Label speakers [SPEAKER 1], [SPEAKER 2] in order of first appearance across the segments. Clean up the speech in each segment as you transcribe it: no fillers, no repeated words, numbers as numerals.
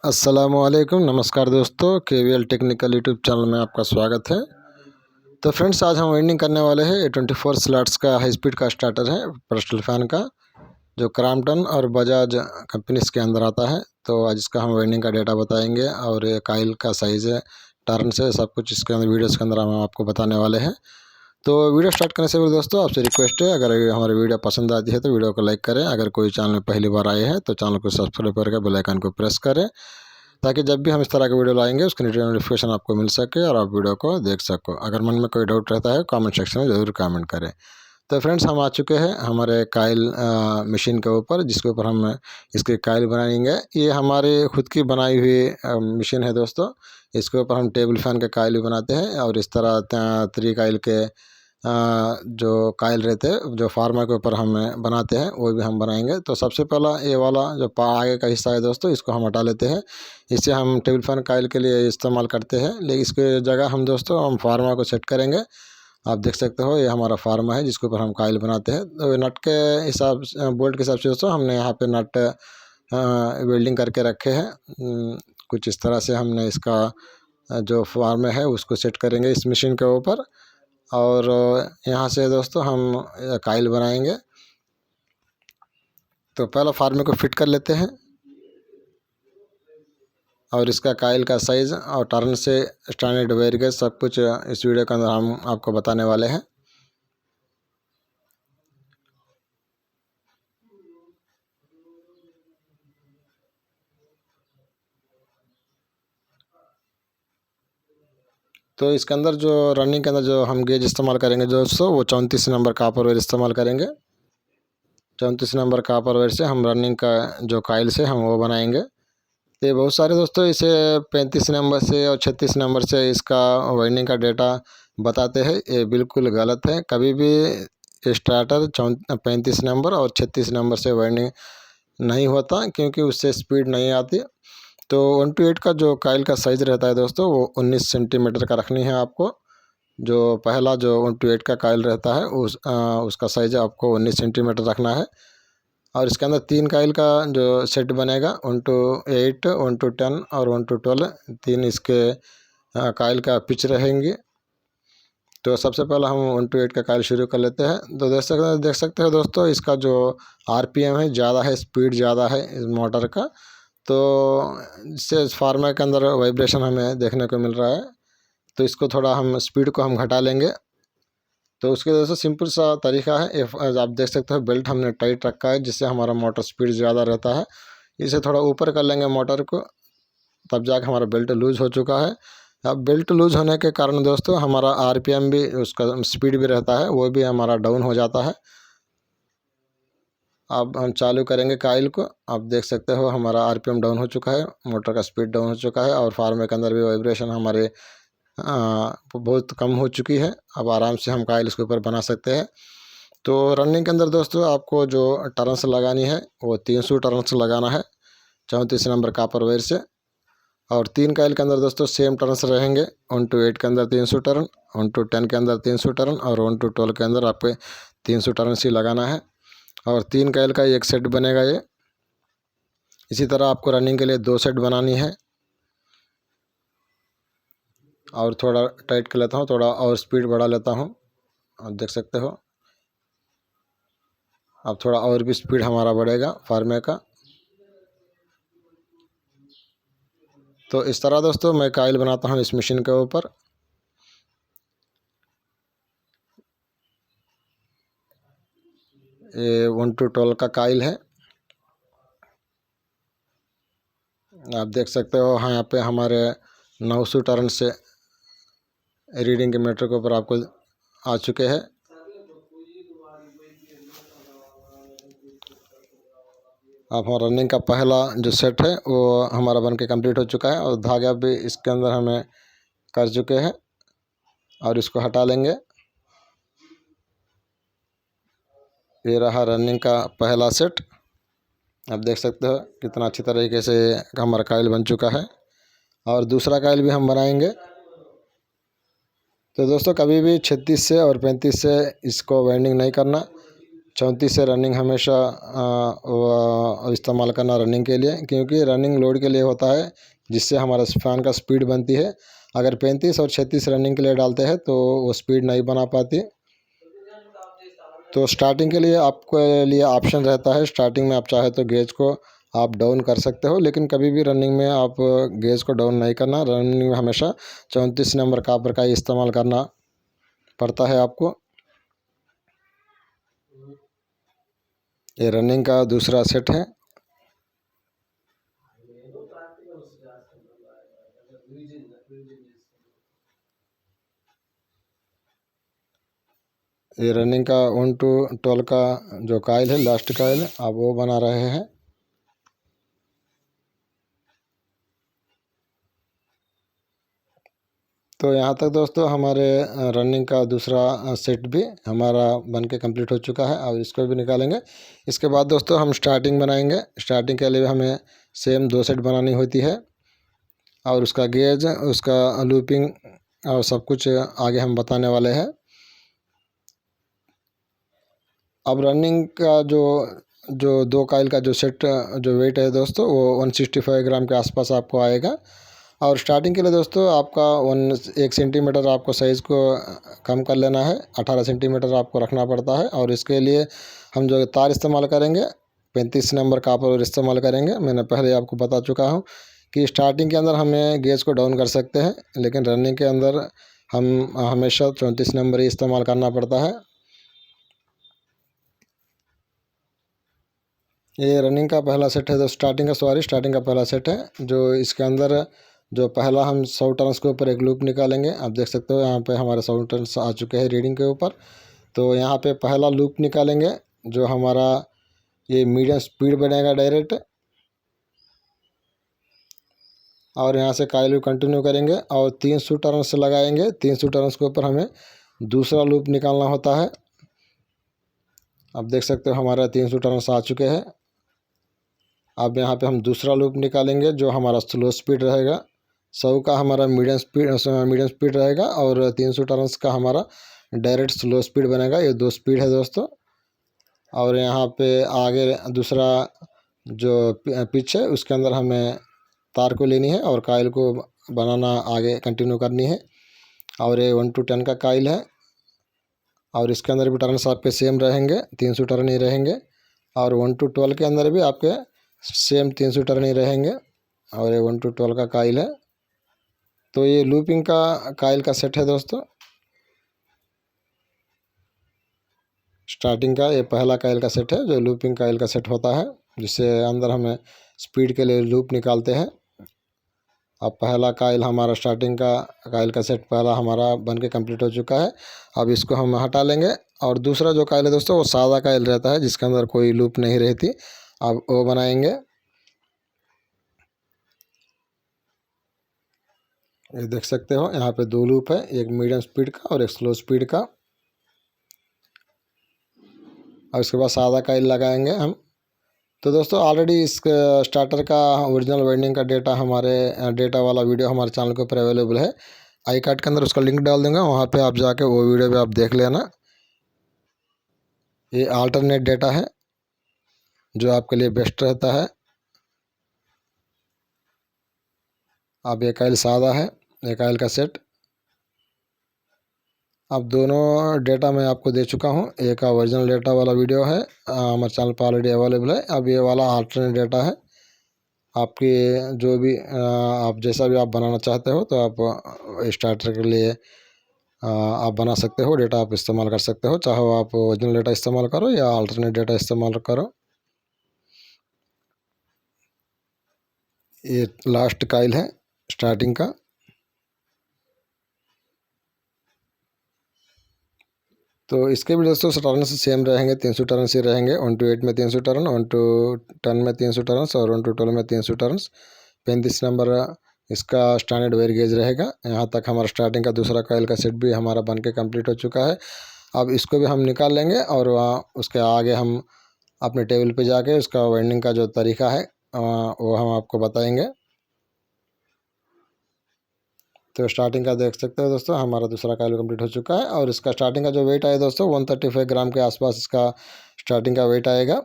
[SPEAKER 1] अस्सलामुअलैकुम, नमस्कार दोस्तों। केवीएल टेक्निकल यूट्यूब चैनल में आपका स्वागत है। तो फ्रेंड्स, आज हम वेल्डिंग करने वाले हैं। ये 24 स्लॉट्स का हाई स्पीड का स्टार्टर है पर्सनल फैन का, जो क्रॉम्पटन और बजाज कंपनीज के अंदर आता है। तो आज इसका हम वेल्डिंग का डेटा बताएंगे और ये काइल का साइज़ है, टर्न्स है, सब कुछ इसके अंदर वीडियोज़ के अंदर हम आपको बताने वाले हैं। तो वीडियो स्टार्ट करने से पहले दोस्तों आपसे रिक्वेस्ट है, अगर हमारी वीडियो पसंद आती है तो वीडियो को लाइक करें। अगर कोई चैनल में पहली बार आए हैं तो चैनल को सब्सक्राइब करके बेल आइकन को प्रेस करें, ताकि जब भी हम इस तरह के वीडियो लाएंगे उसकी नोटिफिकेशन आपको मिल सके और आप वीडियो को देख सको। अगर मन में कोई डाउट रहता है कमेंट सेक्शन में ज़रूर कमेंट करें। तो फ्रेंड्स, हम आ चुके हैं हमारे काइल मशीन के ऊपर, जिसके ऊपर हम इसके काइल बनाएंगे। ये हमारे खुद की बनाई हुई मशीन है दोस्तों। इसके ऊपर हम टेबल फैन के काइल भी बनाते हैं और इस तरह 3 काइल के जो काइल रहते हैं, जो फार्मा के ऊपर हम बनाते हैं, वो भी हम बनाएंगे। तो सबसे पहला ये वाला जो आगे का हिस्सा है दोस्तों, इसको हम हटा लेते हैं। इसे हम टेबल फैन काइल के लिए इस्तेमाल करते हैं, लेकिन इसके जगह हम दोस्तों हम फार्मा को सेट करेंगे। आप देख सकते हो, ये हमारा फार्मा है जिसके ऊपर हम काइल बनाते हैं। तो नट के हिसाब से, बोल्ट के हिसाब से दोस्तों, हमने यहाँ पे नट वेल्डिंग करके रखे हैं। कुछ इस तरह से हमने इसका जो फार्मा है उसको सेट करेंगे इस मशीन के ऊपर, और यहाँ से दोस्तों हम काइल बनाएंगे। तो पहला फार्मे को फिट कर लेते हैं और इसका काइल का साइज़ और टर्न से स्टैंडर्ड वेयर गेज सब कुछ इस वीडियो के अंदर हम आपको बताने वाले हैं। तो इसके अंदर जो रनिंग के अंदर जो हम गेज इस्तेमाल करेंगे दोस्तों, वो 34 नंबर कापर वेयर इस्तेमाल करेंगे। 34 नंबर कापर वेयर से हम रनिंग का जो काइल से हम वो बनाएंगे। तो बहुत सारे दोस्तों इसे 35 नंबर से और 36 नंबर से इसका वाइंडिंग का डेटा बताते हैं। ये बिल्कुल गलत है। कभी भी स्टार्टर 35 नंबर और 36 नंबर से वाइंडिंग नहीं होता, क्योंकि उससे स्पीड नहीं आती। तो 1/8 का जो काइल का साइज़ रहता है दोस्तों, वो 19 सेंटीमीटर का रखनी है आपको। जो पहला जो 1/8 का काइल रहता है उसका साइज़ आपको 19 सेंटीमीटर रखना है। और इसके अंदर 3 काइल का जो सेट बनेगा, 1/8, 1/10 और 1/12, 3 इसके काइल का पिच रहेंगी। तो सबसे पहले हम 1/8 का काइल शुरू कर लेते हैं। तो देख सकते हो दोस्तों, इसका जो आरपीएम है ज़्यादा है, स्पीड ज़्यादा है इस मोटर का। तो इससे फार्मा के अंदर वाइब्रेशन हमें देखने को मिल रहा है। तो इसको थोड़ा हम स्पीड को हम घटा लेंगे। तो उसके वजह से सिंपल सा तरीका है। आप देख सकते हो, बेल्ट हमने टाइट रखा है जिससे हमारा मोटर स्पीड ज़्यादा रहता है। इसे थोड़ा ऊपर कर लेंगे मोटर को, तब जाकर हमारा बेल्ट लूज़ हो चुका है। अब बेल्ट लूज़ होने के कारण दोस्तों हमारा आरपीएम भी, उसका स्पीड भी रहता है, वो भी हमारा डाउन हो जाता है। अब हम चालू करेंगे काइल को। आप देख सकते हो हमारा आरपीएम डाउन हो चुका है, मोटर का स्पीड डाउन हो चुका है, और फार्मे के अंदर भी वाइब्रेशन हमारे बहुत कम हो चुकी है। अब आराम से हम काइल इसके ऊपर बना सकते हैं। तो रनिंग के अंदर दोस्तों आपको जो टर्न्स लगानी है वो 300 टर्न्स लगाना है 34 नंबर कापर वेयर से। और 3 काइल के अंदर दोस्तों सेम टर्न्स रहेंगे। 1/8 के अंदर 300 टर्न, 1/10 के अंदर 300 टर्न और 1/12 के अंदर आपके 300 टर्न्स ही लगाना है। और 3 काइल का एक सेट बनेगा ये। इसी तरह आपको रनिंग के लिए 2 सेट बनानी है। और थोड़ा टाइट कर लेता हूँ, थोड़ा और स्पीड बढ़ा लेता हूँ। आप देख सकते हो, अब थोड़ा और भी स्पीड हमारा बढ़ेगा फार्मे का। तो इस तरह दोस्तों मैं काइल बनाता हूँ इस मशीन के ऊपर। ये 1/12 का काइल है। आप देख सकते हो, हाँ, यहाँ पे हमारे 900 टर्न से रीडिंग के मीटर के ऊपर आपको आ चुके हैं। अब हमारा रनिंग का पहला जो सेट है वो हमारा बन के कम्प्लीट हो चुका है, और धागा भी इसके अंदर हमें कर चुके हैं। और इसको हटा लेंगे। ये रहा रनिंग का पहला सेट। आप देख सकते हो कितना अच्छी तरीके से हमारा काइल बन चुका है। और दूसरा काइल भी हम बनाएंगे। तो दोस्तों कभी भी 36 से और 35 से इसको वाइंडिंग नहीं करना। 34 से रनिंग हमेशा इस्तेमाल करना रनिंग के लिए, क्योंकि रनिंग लोड के लिए होता है, जिससे हमारा फ़ैन का स्पीड बनती है। अगर 35 और 36 रनिंग के लिए डालते हैं तो वो स्पीड नहीं बना पाती। तो स्टार्टिंग के लिए आपके लिए ऑप्शन रहता है, स्टार्टिंग में आप चाहे तो गेज को आप डाउन कर सकते हो, लेकिन कभी भी रनिंग में आप गेज को डाउन नहीं करना। रनिंग में हमेशा 34 नंबर कापर का ही इस्तेमाल करना पड़ता है आपको। ये रनिंग का दूसरा सेट है। ये रनिंग का 1 to 12 का जो कायल है, लास्ट कायल, आप वो बना रहे हैं। तो यहाँ तक दोस्तों हमारे रनिंग का दूसरा सेट भी हमारा बन के कम्प्लीट हो चुका है। और इसको भी निकालेंगे। इसके बाद दोस्तों हम स्टार्टिंग बनाएंगे। स्टार्टिंग के लिए हमें सेम 2 सेट बनानी होती है, और उसका गेज, उसका लूपिंग और सब कुछ आगे हम बताने वाले हैं। अब रनिंग का जो जो 2 काइल का जो सेट जो वेट है दोस्तों, वो 165 ग्राम के आसपास आपको आएगा। और स्टार्टिंग के लिए दोस्तों आपका 1 सेंटीमीटर आपको साइज़ को कम कर लेना है। 18 सेंटीमीटर आपको रखना पड़ता है। और इसके लिए हम जो तार इस्तेमाल करेंगे, 35 नंबर कॉपर इस्तेमाल करेंगे। मैंने पहले आपको बता चुका हूँ कि स्टार्टिंग के अंदर हमें गेज को डाउन कर सकते हैं, लेकिन रनिंग के अंदर हम हमेशा 34 नंबर ही इस्तेमाल करना पड़ता है। ये रनिंग का पहला सेट है। तो स्टार्टिंग का पहला सेट है, जो इसके अंदर जो पहला हम 100 टर्न्स के ऊपर एक लूप निकालेंगे। आप देख सकते हो यहाँ पे हमारे 100 टर्न्स आ चुके हैं रीडिंग के ऊपर। तो यहाँ पे पहला लूप निकालेंगे, जो हमारा ये मीडियम स्पीड बनेगा डायरेक्ट। और यहाँ से काइल कंटिन्यू करेंगे और 300 टर्न्स लगाएंगे। 300 टर्न्स के ऊपर हमें दूसरा लूप निकालना होता है। आप देख सकते हो हमारा 300 टर्न्स आ चुके हैं। अब यहाँ पे हम दूसरा लूप निकालेंगे, जो हमारा स्लो स्पीड रहेगा। 100 का हमारा मीडियम स्पीड रहेगा, और 300 टर्न्स का हमारा डायरेक्ट स्लो स्पीड बनेगा। ये 2 स्पीड है दोस्तों। और यहाँ पे आगे दूसरा जो पिच है, उसके अंदर हमें तार को लेनी है और काइल को बनाना आगे कंटिन्यू करनी है। और ये 1 to 10 का काइल है, और इसके अंदर भी टर्न्स आपके सेम रहेंगे, 300 टर्न ही रहेंगे। और 1 to 12 के अंदर भी आपके सेम 300 टर्न ही रहेंगे। और ये 1 to 12 का काइल है। तो ये लूपिंग का काइल का सेट है दोस्तों। स्टार्टिंग का ये पहला काइल का सेट है, जो लूपिंग काइल का सेट होता है, जिससे अंदर हमें स्पीड के लिए लूप निकालते हैं। अब पहला काइल हमारा स्टार्टिंग का काइल का सेट पहला हमारा बन के कम्प्लीट हो चुका है। अब इसको हम हटा लेंगे। और दूसरा जो काइल है दोस्तों, वो सादा काइल रहता है, जिसके अंदर कोई लूप नहीं रहती। अब वो बनाएंगे। ये देख सकते हो यहाँ पे 2 लूप है, एक मीडियम स्पीड का और एक स्लो स्पीड का। और उसके बाद सादा काइल लगाएंगे हम। तो दोस्तों ऑलरेडी इस स्टार्टर का ओरिजिनल वाइंडिंग का डेटा हमारे डेटा वाला वीडियो हमारे चैनल के ऊपर अवेलेबल है। आई कार्ड के अंदर उसका लिंक डाल दूंगा, वहाँ पे आप जाके वो वीडियो भी आप देख लेना। ये अल्टरनेट डेटा है, जो आपके लिए बेस्ट रहता है। अब एक काइल सादा है, एक काइल का सेट। अब दोनों डेटा मैं आपको दे चुका हूँ। एक का ओरिजिनल डेटा वाला वीडियो है, हमारे चैनल पर ऑलरेडी अवेलेबल है। अब ये वाला अल्टरनेट डेटा है। आपकी जो भी आप जैसा भी आप बनाना चाहते हो, तो आप स्टार्टर के लिए आप बना सकते हो। डेटा आप इस्तेमाल कर सकते हो, चाहे आप ओरिजिनल डेटा इस्तेमाल करो या अल्टरनेट डेटा इस्तेमाल करो। ये लास्ट काइल है स्टार्टिंग का। तो इसके भी दोस्तों टर्न से सेम रहेंगे, 300 टर्न से रहेंगे। 1 to 8 में 300 टर्न, 1 to 10 में 300 टर्न और 1 to 12 में 300 टर्न। 35 नंबर इसका स्टैंडर्ड वेयर गेज रहेगा। यहाँ तक हमारा स्टार्टिंग का दूसरा काइल का सेट भी हमारा बन के कम्प्लीट हो चुका है। अब इसको भी हम निकाल लेंगे, और वहाँ उसके आगे हम अपने टेबल पे जाके उसका वाइंडिंग का जो तरीका है वो हम आपको बताएंगे। तो स्टार्टिंग का देख सकते हो दोस्तों, हमारा दूसरा कॉइल कंप्लीट हो चुका है। और इसका स्टार्टिंग का जो वेट आया दोस्तों 135 ग्राम के आसपास इसका स्टार्टिंग का वेट आएगा।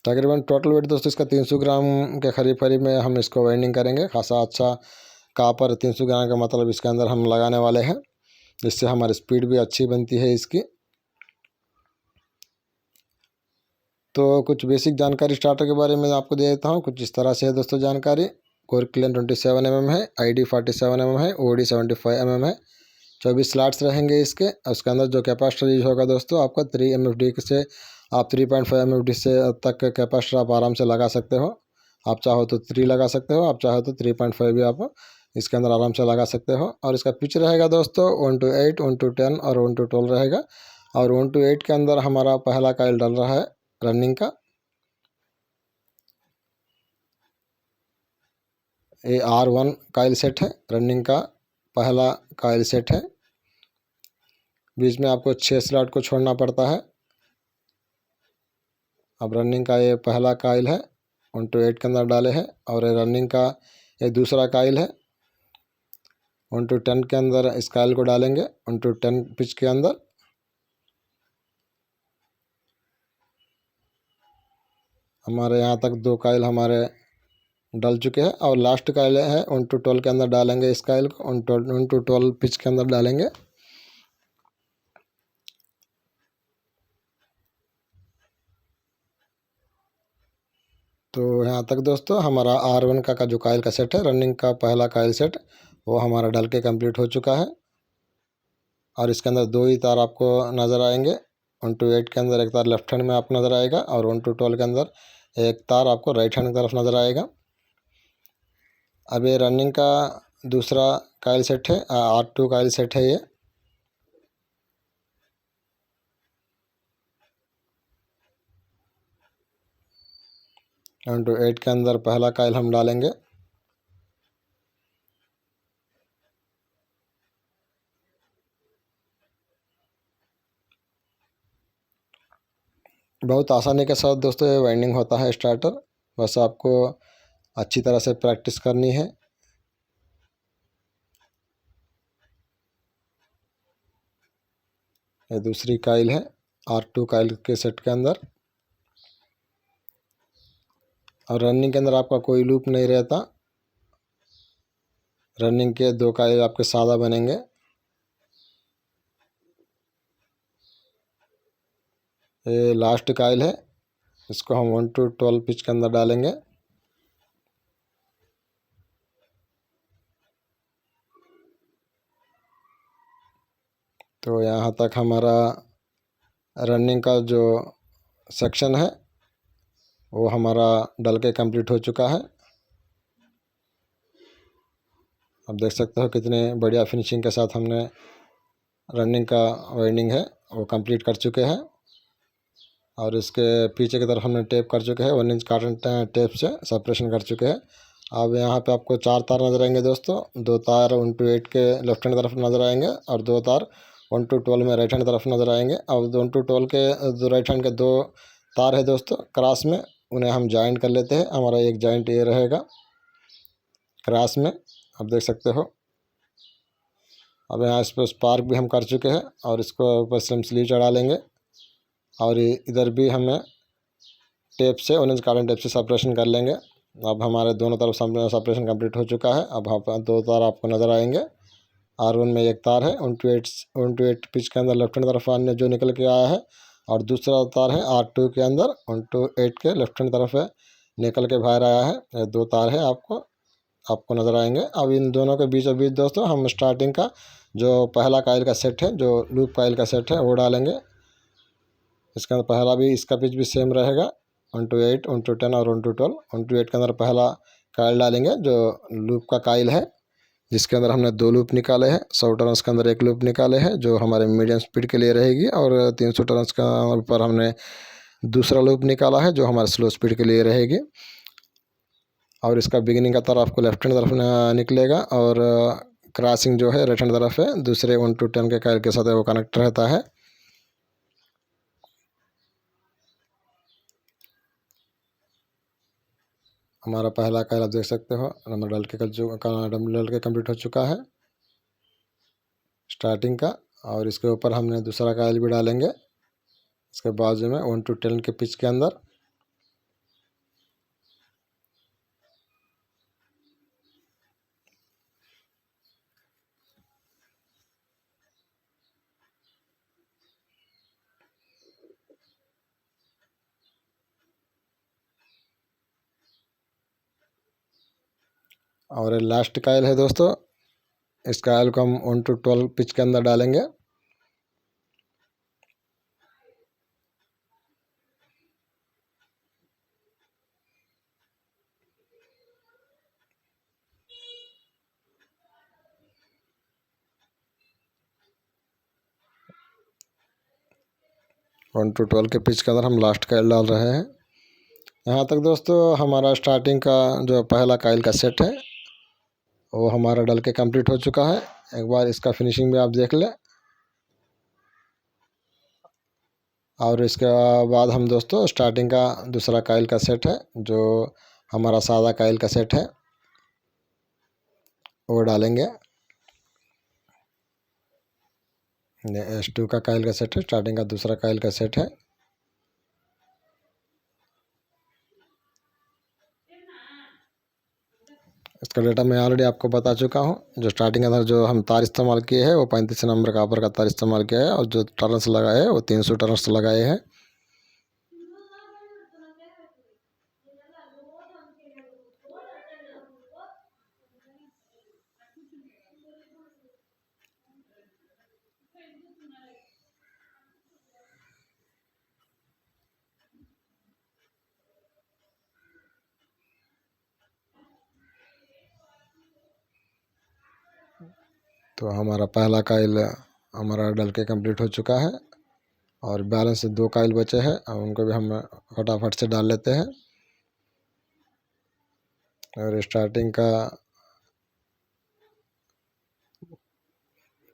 [SPEAKER 1] तकरीबन टोटल वेट दोस्तों इसका 300 ग्राम के करीब में हम इसको वाइंडिंग करेंगे। खासा अच्छा कापर 300 ग्राम का मतलब इसके अंदर हम लगाने वाले हैं, जिससे हमारी स्पीड भी अच्छी बनती है इसकी। तो कुछ बेसिक जानकारी स्टार्टर के बारे में आपको दे देता हूँ। कुछ इस तरह से है दोस्तों जानकारी। कोर क्लियन 27 mm है, ID 47 mm है, OD 75 mm है। 24 स्लॉट्स रहेंगे इसके। उसके अंदर जो कैपेसिटर यूज होगा दोस्तों आपका 3 MFD से आप 3.5 MFD से तक कैपेसिटर आप आराम से लगा सकते हो। आप चाहो तो 3 लगा सकते हो, आप चाहो तो 3.5 भी आप इसके अंदर आराम से लगा सकते हो। और इसका पिच रहेगा दोस्तों 1:8, 1:10 और 1:12 रहेगा। और 1:8 के अंदर हमारा पहला कॉइल डल रहा है रनिंग का। ये R1 कॉइल सेट है, रनिंग का पहला कॉइल सेट है। बीच में आपको 6 स्लॉट को छोड़ना पड़ता है। अब रनिंग का ये पहला कॉइल है, 1:8 के अंदर डाले हैं। और रनिंग का ये दूसरा कॉइल है, 1:10 के अंदर इस कॉइल को डालेंगे, 1:10 पिच के अंदर। हमारे यहाँ तक 2 कॉइल हमारे डल चुके हैं। और लास्ट कॉइल है 1:12 के अंदर डालेंगे इस कॉइल को, 1:12 पिच के अंदर डालेंगे। तो यहाँ तक दोस्तों हमारा R1 का जो कॉइल का सेट है, रनिंग का पहला कॉइल सेट, वो हमारा डल के कंप्लीट हो चुका है। और इसके अंदर 2 ही तार आपको नज़र आएंगे। 1:8 के अंदर एक तार लेफ्ट हैंड में आपको नज़र आएगा, और 1:12 के अंदर एक तार आपको राइट हैंड की तरफ नज़र आएगा। अब ये रनिंग का दूसरा कॉइल सेट है, R2 कॉइल सेट है ये। वन टू एट के अंदर पहला कॉइल हम डालेंगे। बहुत आसानी के साथ दोस्तों ये वाइंडिंग होता है स्टार्टर। बस आपको अच्छी तरह से प्रैक्टिस करनी है। ये दूसरी कॉइल है R2 कॉइल के सेट के अंदर। और रनिंग के अंदर आपका कोई लूप नहीं रहता। रनिंग के 2 कॉइल आपके सादा बनेंगे। ये लास्ट कॉइल है, इसको हम 1:12 पिच के अंदर डालेंगे। तो यहाँ तक हमारा रनिंग का जो सेक्शन है वो हमारा डल के कंप्लीट हो चुका है। अब देख सकते हो कितने बढ़िया फिनिशिंग के साथ हमने रनिंग का वाइंडिंग है वो कंप्लीट कर चुके हैं। और इसके पीछे की तरफ हमने टेप कर चुके हैं, 1 इंच कॉटन टेप से सेपरेशन कर चुके हैं। अब यहाँ पे आपको 4 तार नजर आएंगे दोस्तों। 2 तार 1:8 के लेफ्ट हैंड तरफ नजर आएंगे, और 2 तार 1:12 में राइट हैंड तरफ नजर आएंगे। अब 1:12 के जो राइट हैंड के 2 तार है दोस्तों क्रॉस में, उन्हें हम जॉइंट कर लेते हैं। हमारा एक जॉइंट ये रहेगा क्रॉस में, आप देख सकते हो। अब यहाँ इस पर स्पार्क भी हम कर चुके हैं, और इसको ऊपर से हम स्लीव चढ़ा लेंगे। और इधर भी हमें टेप से 1 इंच कॉटन टेप से सेपरेशन कर लेंगे। अब हमारे दोनों तरफ सेपरेशन कंप्लीट हो चुका है। अब यहाँ पर 2 तार आपको नज़र आएंगे। R1 में एक तार है 1:8 पिच के अंदर लेफ्ट हैंड तरफ अन्य जो निकल के आया है, और दूसरा तार है R2 के अंदर 1:8 के लेफ्ट हैंड तरफ है निकल के बाहर आया है। ये 2 तार है आपको नज़र आएंगे। अब इन दोनों के बीचों बीच दोस्तों हम स्टार्टिंग का जो पहला कॉइल का सेट है, जो लूप कॉइल का सेट है, वो डालेंगे। इसके अंदर पहला भी, इसका पिच भी सेम रहेगा 1:8, 1:10 और 1:12। 1:8 के अंदर पहला कॉइल डालेंगे जो लूप का कॉइल है, जिसके अंदर हमने 2 लूप निकाले हैं। 100 टर्न्स के अंदर एक लूप निकाले हैं जो हमारे मीडियम स्पीड के लिए रहेगी, और 300 टर्न्स का ऊपर हमने दूसरा लूप निकाला है जो हमारे स्लो स्पीड के लिए रहेगी। और इसका बिगिनिंग का तार आपको लेफ्ट हैंड तरफ निकलेगा, और क्रॉसिंग जो है राइट हैंड तरफ है। दूसरे 1:10 के कॉइल के साथ वो कनेक्ट रहता है। हमारा पहला कॉइल आप देख सकते हो नंबर डाल के कंप्लीट हो चुका है स्टार्टिंग का। और इसके ऊपर हमने दूसरा कॉइल भी डालेंगे इसके बाजू में 1 to 10 के पिच के अंदर। और लास्ट कॉइल है दोस्तों, इस कॉइल को हम 1 to 12 पिच के अंदर डालेंगे। वन टू 12 के पिच के अंदर हम लास्ट कॉइल डाल रहे हैं। यहाँ तक दोस्तों हमारा स्टार्टिंग का जो पहला कॉइल का सेट है वो हमारा डल के कंप्लीट हो चुका है। एक बार इसका फिनिशिंग भी आप देख लें। और इसके बाद हम दोस्तों स्टार्टिंग का दूसरा कॉइल का सेट है जो हमारा सादा कॉइल का सेट है वो डालेंगे। S2 का कॉइल का सेट है, स्टार्टिंग का दूसरा कॉइल का सेट है। इसका डेटा मैं ऑलरेडी आपको बता चुका हूँ। जो स्टार्टिंग के अंदर जो हम तार इस्तेमाल किए हैं वो 35 नंबर कॉपर का तार इस्तेमाल किया है और जो टर्न्स लगाए हैं वो 300 टर्न्स लगाए हैं। तो हमारा पहला कॉइल हमारा डल के कंप्लीट हो चुका है और बैलेंस 2 कॉइल बचे हैं और उनको भी हम फटाफट से डाल लेते हैं। और स्टार्टिंग का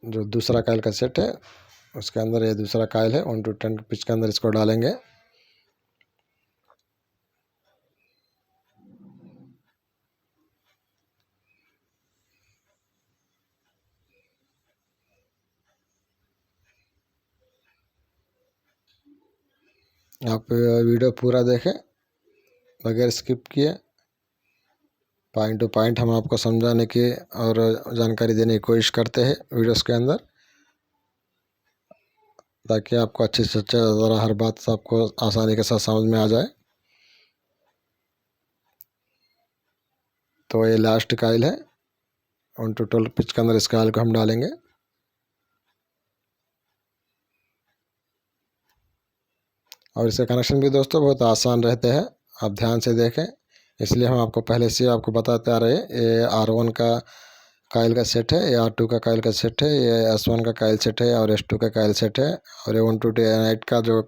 [SPEAKER 1] जो दूसरा कॉइल का सेट है उसके अंदर ये दूसरा कॉइल है 1 to 10 पिच के अंदर इसको डालेंगे। आप वीडियो पूरा देखें बगैर स्किप किए। पॉइंट टू पॉइंट हम आपको समझाने की और जानकारी देने की कोशिश करते हैं वीडियोस के अंदर, ताकि आपको अच्छे से अच्छे ज़रा हर बात आपको आसानी के साथ समझ में आ जाए। तो ये लास्ट कॉइल है 1 to 12 पिच के अंदर इस कॉइल को हम डालेंगे। और इसके कनेक्शन भी दोस्तों बहुत आसान रहते हैं, आप ध्यान से देखें। इसलिए हम आपको पहले से आपको बताते आ रहे हैं। ये R1 का कॉइल का सेट है, ये R2 का कॉइल का सेट है, ये S1 का कॉइल सेट है और S2 का कॉइल सेट है। और ये 1 to 8 का जो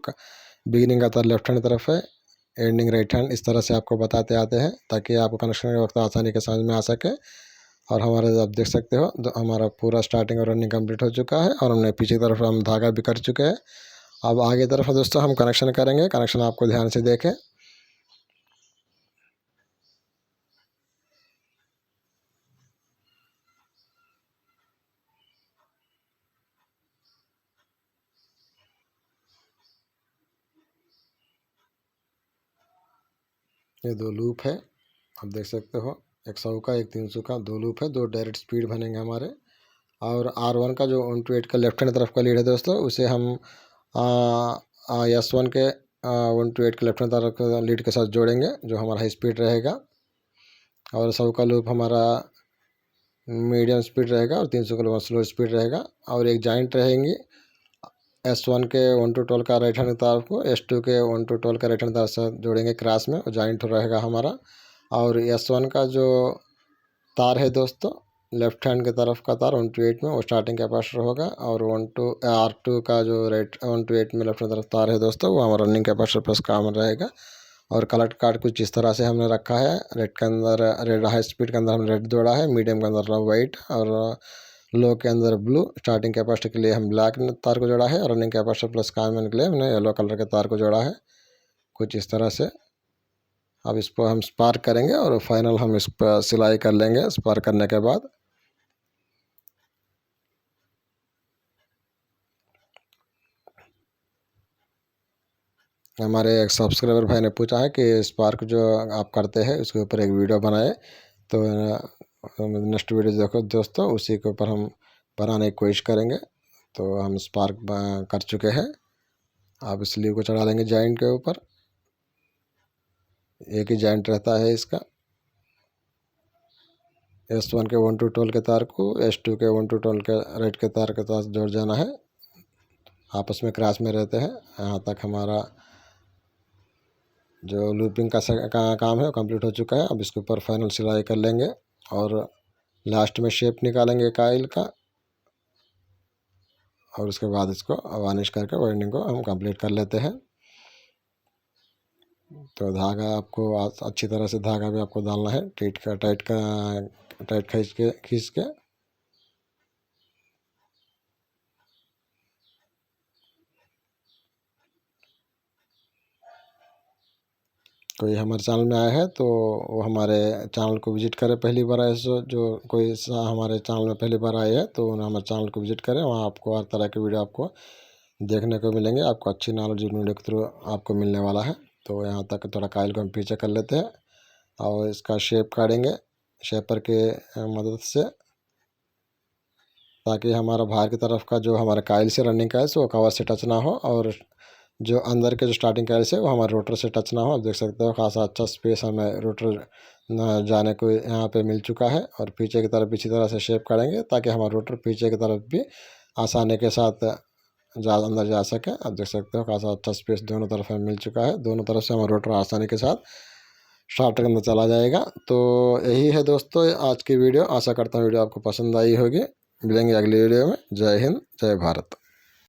[SPEAKER 1] बिगिनिंग का तार लेफ्ट हैंड तरफ है, एंडिंग राइट हैंड, इस तरह से आपको बताते आते हैं ताकि आपको कनेक्शन के वक्त आसानी के समझ में आ सके। और हमारे आप देख सकते हो हमारा पूरा स्टार्टिंग और रनिंग कंप्लीट हो चुका है और हमने पीछे की तरफ हम धागा भी कर चुके हैं। अब आगे तरफ दोस्तों हम कनेक्शन करेंगे। कनेक्शन आपको ध्यान से देखें। ये 2 लूप है, आप देख सकते हो, एक 100 का एक 300 का 2 लूप है। 2 डायरेक्ट स्पीड बनेंगे हमारे। और R1 का जो 1 to 8 का लेफ्ट हैंड तरफ का लीड है दोस्तों, उसे हम S1 के 1 to 8 के लेफ्ट हैंड तरफ का लीड के साथ जोड़ेंगे जो हमारा हाई स्पीड रहेगा। और 100 का लूप हमारा मीडियम स्पीड रहेगा और 300 का लूप स्लो स्पीड रहेगा। और एक जॉइंट रहेंगी S1 के 1 to 12 का राइट हैंड तार को S2 के 1 to 12 का राइट हैंड तार से जोड़ेंगे क्रॉस में, और जॉइंट रहेगा हमारा। और S1 का जो तार है दोस्तों लेफ्ट हैंड के तरफ का तार 1 to 8 में वो स्टार्टिंग कैपेसिटर होगा। और R2 का जो 1 to 8 में लेफ्ट हैंड तरफ तार है दोस्तों वो हमारा रनिंग कैपेसिटर प्लस काम रहेगा। और कलर कार्ड कुछ इस तरह से हमने रखा है। रेड के अंदर रेड हाई स्पीड के अंदर हमने रेड जोड़ा है, मीडियम के अंदर वाइट और लो के अंदर ब्लू। स्टार्टिंग कैपेसिटर के लिए हम ब्लैक तार को जोड़ा है और रनिंग कैपेसिटर प्लस काम के लिए हमने येलो कलर के तार को जोड़ा है। कुछ इस तरह से अब इस पर हम स्पार्क करेंगे और फाइनल हम इस पर सिलाई कर लेंगे स्पार्क करने के बाद। हमारे एक सब्सक्राइबर भाई ने पूछा है कि स्पार्क जो आप करते हैं उसके ऊपर एक वीडियो बनाए, तो नेक्स्ट वीडियो देखो दोस्तों, उसी के ऊपर हम बनाने की कोशिश करेंगे। तो हम स्पार्क कर चुके हैं। आप इस स्लीव को चढ़ा लेंगे जॉइंट के ऊपर। एक ही जॉइंट रहता है इसका। S1 के 1 to 12 के तार को S2 के 1 to 12 के राइट के तार के साथ जोड़ जाना है, आपस में क्रॉस में रहते हैं। यहाँ तक हमारा जो लूपिंग का काम है वो कंप्लीट हो चुका है। अब इसके ऊपर फाइनल सिलाई कर लेंगे और लास्ट में शेप निकालेंगे काइल का, और उसके बाद इसको वार्निश करके वाइंडिंग को हम कंप्लीट कर लेते हैं। तो धागा आपको अच्छी तरह से धागा भी आपको डालना है, टाइट खींच के। कोई हमारे चैनल में आया है तो वो हमारे चैनल को विजिट करें पहली बार। ऐसे जो कोई हमारे चैनल में पहली बार आए हैं तो हमारे चैनल को विजिट करें, वहाँ आपको हर तरह के वीडियो आपको देखने को मिलेंगे। आपको अच्छी नॉलेज वीडियो के थ्रू आपको मिलने वाला है। तो यहाँ तक थोड़ा काइल को हम पीछे कर लेते हैं और इसका शेप काटेंगे शेपर के मदद से, ताकि हमारा बाहर की तरफ का जो हमारा काइल से रनिंग का है वो कवर से टच ना हो, और जो अंदर के जो स्टार्टिंग काइल से वो हमारे रोटर से टच ना हो। आप देख सकते हो खासा अच्छा स्पेस हमें रोटर जाने को यहाँ पे मिल चुका है। और पीछे की तरफ इसी तरह से शेप करेंगे ताकि हमारा रोटर पीछे की तरफ भी आसानी के साथ अंदर जा सके। आप देख सकते हो खासा अच्छा स्पेस दोनों तरफ हमें मिल चुका है। दोनों तरफ से हमारा रोटर आसानी के साथ स्टार्टर के अंदर चला जाएगा। तो यही है दोस्तों आज की वीडियो। आशा करता हूँ वीडियो आपको पसंद आई होगी। मिलेंगे अगली वीडियो में। जय हिंद, जय भारत।